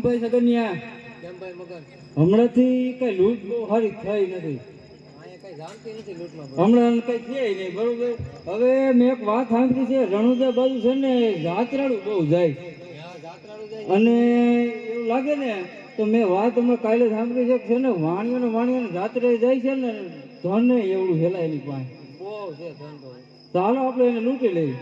ભાઈ સગનિયા કેમ ભાઈ મગન હમણાંથી કઈ લૂંટ બહુ સારી થઈ નથી. અહીંયા કઈ જાણતી નથી લૂંટમાં. હમણાં કઈ છે નહીં બરોબર. હવે મેં એક વાત સાંભળી છે, રણુજા બાજુ છે ને જાત્રાળુ બહુ જાય જાત્રાળુ જાય અને એવું લાગે ને તો મેં વાત હમણાં કાલે સાંભળી છે ને વાણિયાને જાત્રે જાય છે ને ધન એવડું હેલાય એની પાસે બહુ છે ધન તો. ચાલો આપણે એને લૂંટી લઈએ.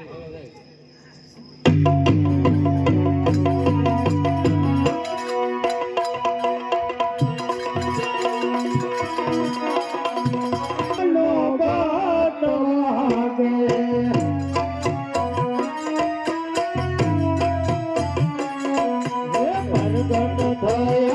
હાલો જાય.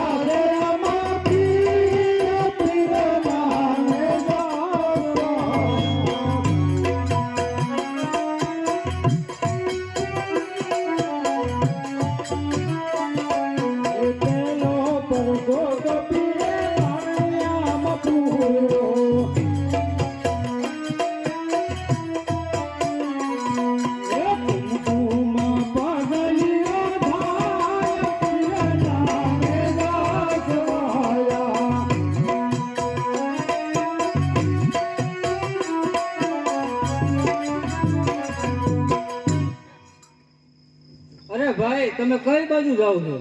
અરે ભાઈ તમે કઈ બાજુ જાઓ છો?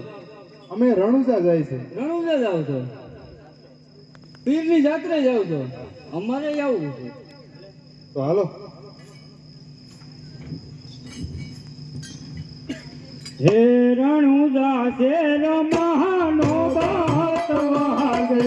અમે રણુજા જાય છે. રણુજા જાઓ છો? પીરની જાત્રે જાઓ છો? અમારે આવું છે. તો હાલો. હે રણુજા શેર મહાનો બાત વાગે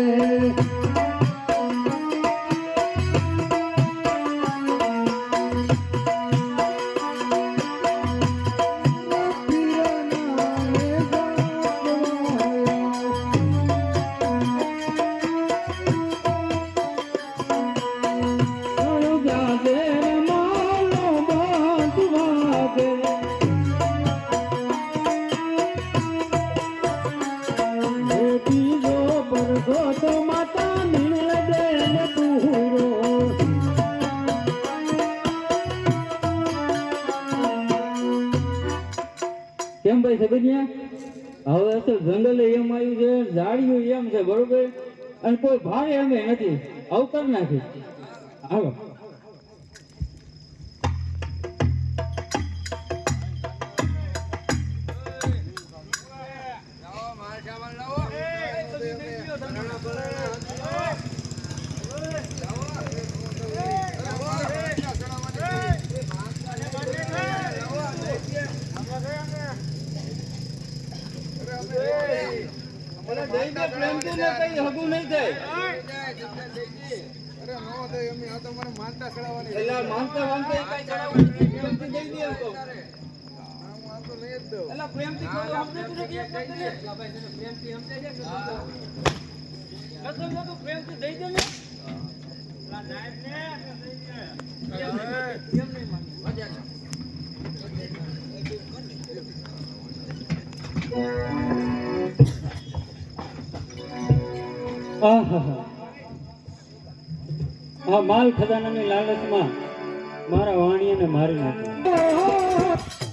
કેમ ભાઈ સગનિયા? હવે અસલ જંગલ એમ આવ્યું છે, ઝાડીઓ એમ છે બરોબર, અને કોઈ ભારે અમે નથી. અવતર નાખી હાલો. આ માલ ખજાનાની લાલચમાં મારા વાણિયાને મારી નાખ્યો.